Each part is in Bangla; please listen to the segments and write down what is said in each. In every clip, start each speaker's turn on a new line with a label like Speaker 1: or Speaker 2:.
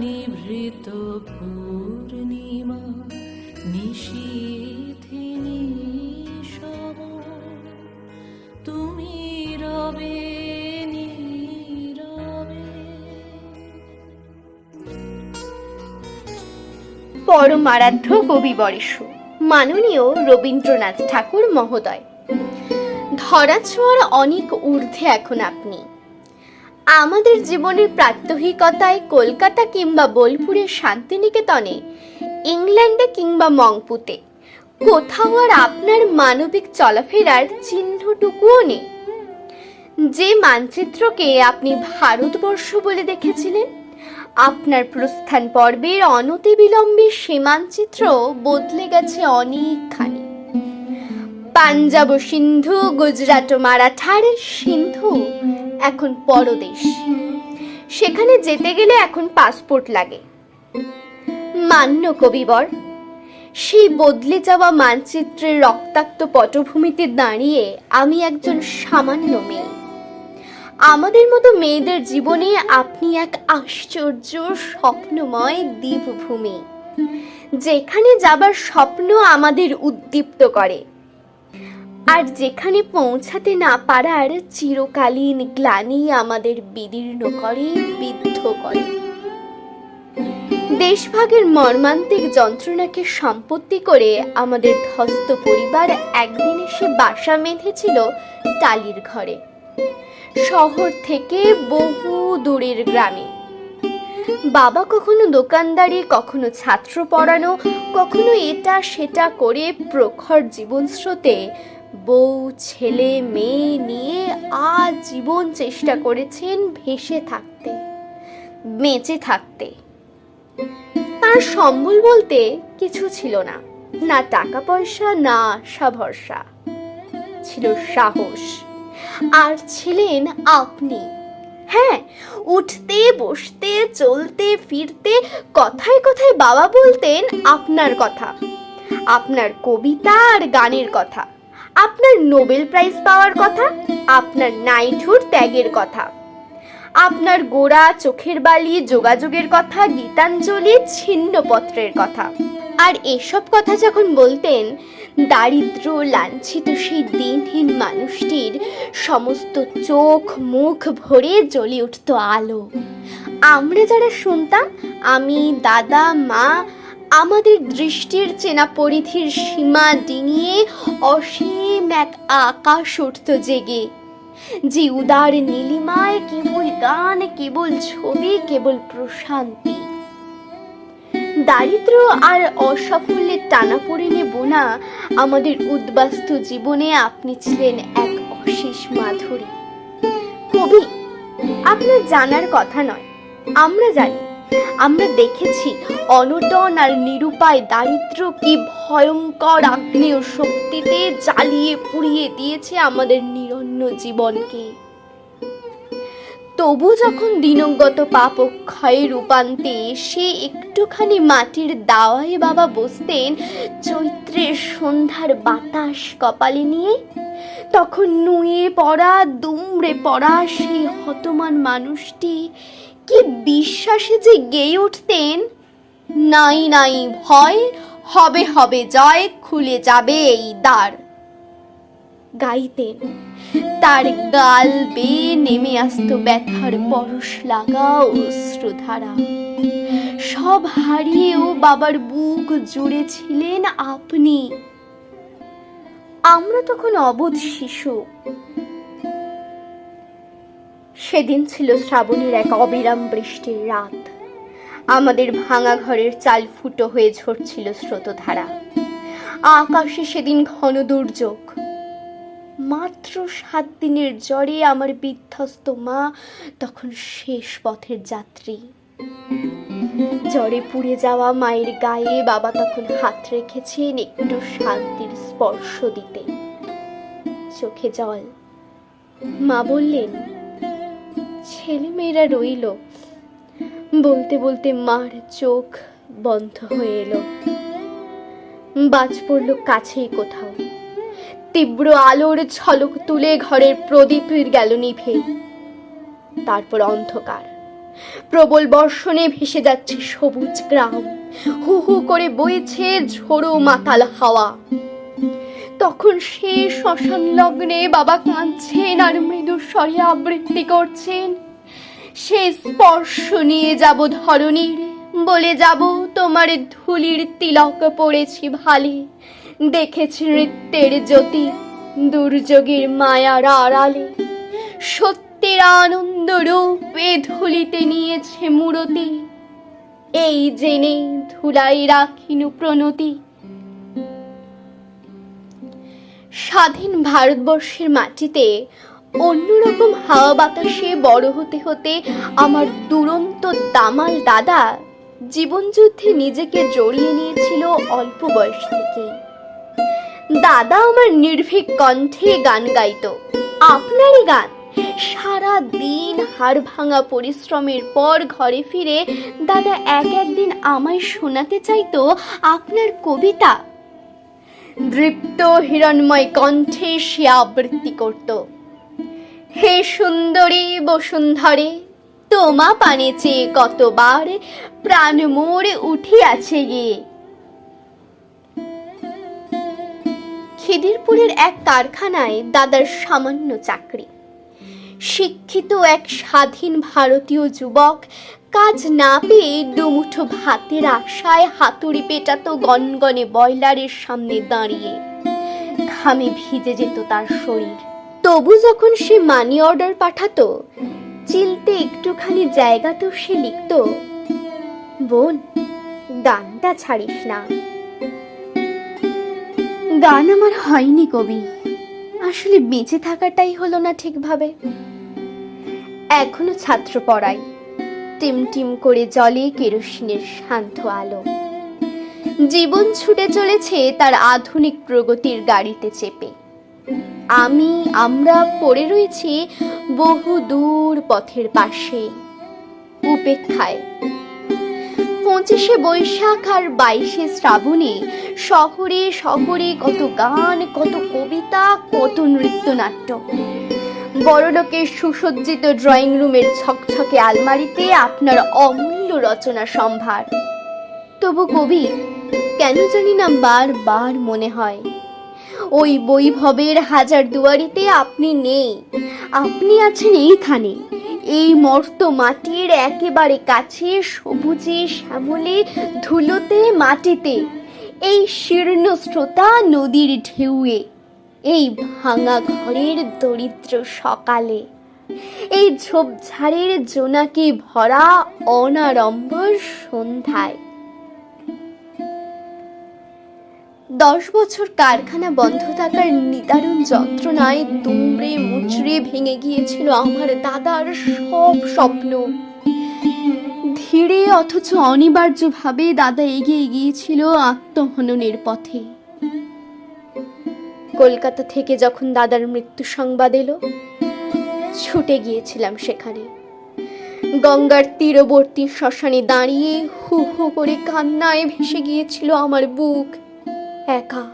Speaker 1: নিভৃত পূর্ণিমা নিশীথিনী সম, তুমি রবে নীরবে।
Speaker 2: পরমারাধ্য কবিবরেণ্য মাননীয় রবীন্দ্রনাথ ঠাকুর মহোদয়, ধরাছোঁয়ার অনেক ঊর্ধ্বে এখন আপনি। আমাদের জীবনের প্রাত্যহিকতায় কলকাতা কিংবা বোলপুরের শান্তিনিকেতনে, ইংল্যান্ডে কিংবা মংপুতে কোথাও আর আপনার মানবিক চলাফেরার চিহ্নটুকুও নেই। যে মানচিত্রকে আপনি ভারতবর্ষ বলে দেখেছিলেন, আপনার প্রস্থান পর্বের অনতিবিলম্বে সে মানচিত্র বদলে গেছে অনেকখানি। পাঞ্জাব সিন্ধু, গুজরাট মারাঠার সিন্ধু এখন পরদেশ। সেখানে যেতে গেলে এখন পাসপোর্ট লাগে। মান্য কবিবর, সেই বদলে যাওয়া মানচিত্রের রক্তাক্ত পটভূমিতে দাঁড়িয়ে আমি একজন সামান্য মেয়ে। আমাদের মতো মেয়েদের জীবনে আপনি এক আশ্চর্য স্বপ্নময় দ্বীপভূমি, যেখানে যাবার স্বপ্ন আমাদের উদ্দীপ্ত করে, আর যেখানে পৌঁছাতে না পারার চিরকালীন গ্লানি আমাদের বিদীর্ণ করে, বিদ্ধ করে। দেশভাগের মর্মান্তিক যন্ত্রণাকে সম্পত্তি করে আমাদের ধ্বস্ত পরিবার একদিন এসে বাসা বেঁধেছিল টালির ঘরে, শহর থেকে বহু দূরের গ্রামে। বাবা কখনো দোকানদারি, কখনো ছাত্র পড়ানো, কখনো এটা সেটা করে প্রখর জীবন স্রোতে বউ ছেলে মেয়ে নিয়ে আজীবন চেষ্টা করেছেন ভেসে থাকতে, বেঁচে থাকতে। তার সম্বল বলতে কিছু ছিল না, না টাকা পয়সা, না আশা ভরসা। ছিল সাহস, আর ছিলেন আপনি। হ্যাঁ, উঠতে বসতে চলতে ফিরতে কথায় কথায় বাবা বলতেন আপনার কথা, আপনার কবিতা আর গানের কথা, আপনার নোবেল প্রাইজ পাওয়ার কথা, আপনার নাইটহুড ত্যাগের কথা, আপনার গোড়া চোখের বালি যোগাযোগের কথা, গীতাঞ্জলি ছিন্নপত্রের কথা। আর এসব কথা যখন বলতেন, দারিদ্র লাঞ্ছিত সেই দিনহীন মানুষটির সমস্ত চোখ মুখ ভরে জ্বলে উঠত আলো। আমরা যারা শুনতাম, আমি, দাদা, মা, আমাদের দৃষ্টির চেনা পরিধির সীমা ডিঙিয়ে অসীম এক আকাশ উঠত জেগে, যে উদার নীলিমায় কেবল গান, কেবল ছবি, কেবল প্রশান্তি। দারিদ্র আর অসাফল্যের টানাপোড়েনে বোনা আমাদের উদ্বাস্তু জীবনে আপনি ছিলেন এক অশেষ মাধুরী। কবি, আপনার জানার কথা নয়, আমরা জানি, আমরা দেখেছি অনটন আর নিরুপায় দারিদ্র কি ভয়ঙ্কর আগ্নেয় শক্তিতে জ্বালিয়ে পুড়িয়ে দিয়েছে আমাদের নিরন্ন জীবনকে। তবু যখন দিনগত পাপ ক্ষয়ে রূপান্তে সে একটুখানি মাটির দাওয়ায় বাবা বসতেন চৈত্রের সন্ধ্যার বাতাস কপালে নিয়ে, তখন নুয়ে পড়া দুমড়ে পড়া সেই হতমান মানুষটি কি বিশ্বাসে যে গেয়ে উঠতেন, নাই নাই ভয়, হবে হবে জয়, খুলে যাবে এই দ্বার। গাইতেন, তার গাল বেয়ে নেমে আসতো ব্যথার পরশ লাগা অশ্রুধারা। সব হারিয়েও বাবার বুক জুড়ে ছিলেন আপনি। আমরা তখন অবোধ শিশু। সেদিন ছিল শ্রাবণের এক অবিরাম বৃষ্টির রাত। আমাদের ভাঙা ঘরের চাল ফুটো হয়ে ঝরছিল স্রোতধারা। আকাশে সেদিন ঘন দুর্যোগ। মাত্র 7 দিনের জ্বরে আমার বিধ্বস্ত মা তখন শেষ পথের যাত্রী। জ্বরে পুড়ে যাওয়া মায়ের গায়ে বাবা তখন হাত রেখেছেন একটু শান্তির স্পর্শ দিতে। চোখে জল। মা বললেন, ছেলেমেয়েরা রইল। বলতে বলতে মার চোখ বন্ধ হয়ে এলো। বাজ পড়ল কাছেই কোথাও। তীব্র আলোর ঝলক তুলে ঘরের প্রদীপ গেল নিভে। তারপর অন্ধকার, প্রবল বর্ষণে ভেসে যাচ্ছে সবুজ গ্রাম, হু হু করে বইছে ঝোড়ো মাতাল হাওয়া। তখন সে শ্মশান লগ্নে বাবা কাঁদছেন আর মৃদু স্বরে আবৃত্তি করছেন, সে স্পর্শ নিয়ে যাব ধরণীর, বলে যাব তোমার ধুলির তিলক পড়েছি ভালে, দেখেছি নৃত্যের জ্যোতি দুর্যোগের মায়ার আড়ালে, সত্যের আনন্দ রূপে ধুলিতে নিয়েছে মূরতি, এই জেনে ধুলাই রাখিনু প্রণতি। স্বাধীন ভারতবর্ষের মাটিতে অন্যরকম হাওয়া বাতাসে বড় হতে হতে আমার দুরন্ত দামাল দাদা জীবনযুদ্ধে নিজেকে জড়িয়ে নিয়েছিল অল্প বয়স থেকে। দাদা আমার নির্ভীক কণ্ঠে গান গাইতো, আপনারই গান। সারা দিন হাড় ভাঙা পরিশ্রমের পর ঘরে ফিরে দাদা একদিন আমায় শোনাতে চাইতো আপনার কবিতা। দৃপ্ত হিরণময় কণ্ঠে সে আবৃত্তি করত, হে সুন্দরী বসুন্ধরে, তোমা পানে চেয়ে কতবার প্রাণ মোর উঠিয়াছে গিয়ে। খিদিরপুরের এক কারখানায় দাদার সামান্য চাকরি। শিক্ষিত এক স্বাধীন ভারতীয় যুবক কাজ না পেয়ে দুমুঠো ভাতের আশায় হাতুড়ি পেটাতো গনগনে বয়লারের সামনে দাঁড়িয়ে। ঘামে ভিজে যেত তার শরীর। তবু যখন সে মানি অর্ডার পাঠাতো, চিলতে একটুখানি জায়গা তো সে লিখত, বোন গানটা ছাড়িস না। গান আমার হয়নি কবি, আসলে বেঁচে থাকাটাই হলো না ঠিকভাবে। এখনো ছাত্র পড়াই, টিম টিম করে জ্বলে কেরোসিনের শান্ত আলো। জীবন ছুটে চলেছে তার আধুনিক প্রগতির গাড়িতে চেপে। আমরা পড়ে রয়েছি বহু দূর পথের পাশে, উপেক্ষায়। 25শে বৈশাখ আর 22শে শ্রাবণে শহরে শহরে কত গান, কত কবিতা, কত নৃত্যনাট্য। বড়লোকের সুসজ্জিত ড্রয়িং রুমের ছকছকে আলমারিতে আপনার অমূল্য রচনা সম্ভার। তবু কবি কেন জানি না বারবার মনে হয় ওই বৈভবের হাজার দুয়ারিতে আপনি নেই। আপনি আছেন এইখানে, এই মর্ত মাটির একেবারে কাছে, সবুজে শ্যামলে ধুলোতে মাটিতে, এই শীর্ণ স্রোতা নদীর ঢেউয়ে, এই ভাঙা ঘরের দরিদ্র সকালে, এই ঝোপঝাড়ের জোনাকি ভরা অনাড়ম্বর সন্ধ্যায়। 10 বছর কারখানা বন্ধ থাকার নিদারুণ যন্ত্রণায় দুমড়ে মুচড়ে ভেঙে গিয়েছিল আমার দাদার সব স্বপ্ন। ধীরে অথচ অনিবার্যভাবে দাদা এগিয়ে গিয়েছিল আত্মহননের পথে। কলকাতা থেকে যখন দাদার মৃত্যু সংবাদ এলো, ছুটে গিয়েছিলাম সেখানে। গঙ্গার তীরবর্তী শ্মশানে দাঁড়িয়ে হু হু করে কান্নায় ভেসে গিয়েছিল আমার বুক। একা,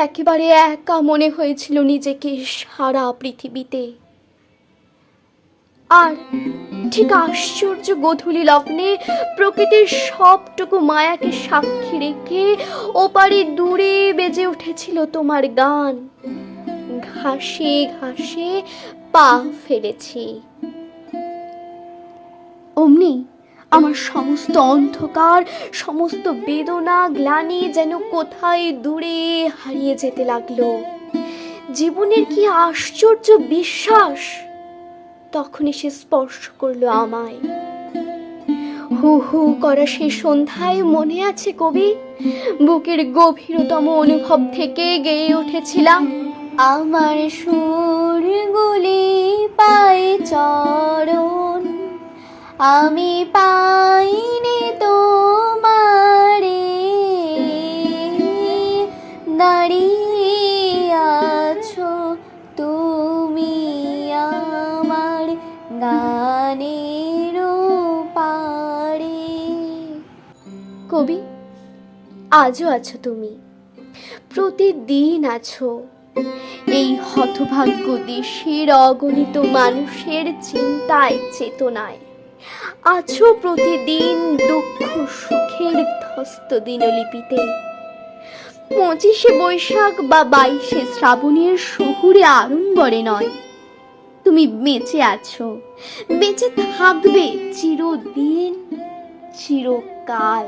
Speaker 2: একেবারে একা মনে হয়েছিল নিজেকে সারা পৃথিবীতে। আর ঠিক আশ্চর্য গোধূলি লগ্নে প্রকৃতির সবটুকু মায়াকে সাক্ষী রেখে ওপারে দূরে বেজে উঠেছিল তোমার গান। ঘাসে ঘাসে পা ফেলেছি। অমনি আমার সমস্ত অন্ধকার, সমস্ত বেদনা, গ্লানি যেন কোথায় দূরে হারিয়ে যেতে লাগলো। জীবনের কি আশ্চর্য বিশ্বাস তখন এসে স্পর্শ করলো আমায়। হু হু করা সে সন্ধ্যায় মনে আছে কবি, বুকের গভীরতম অনুভব থেকে গেয়ে উঠেছিলাম, আমার সুরগুলি পাই চরণ, আমি পাইনি তোমারে, দাঁড়িয়ে আছো তুমি আমার গানের পারে। কবি, আজও আছো তুমি, প্রতিদিন আছো এই হতভাগ্য দেশের অগণিত মানুষের চিন্তায়, চেতনায়। আছো প্রতিদিন দুঃখ সুখের ধ্বস্ত দিনলিপিতে। 25শে বৈশাখ বা 22শে শ্রাবণের শহুরে আড়ম্বরে নয়, তুমি বেঁচে আছো, বেঁচে থাকবে চিরদিন, চিরকাল।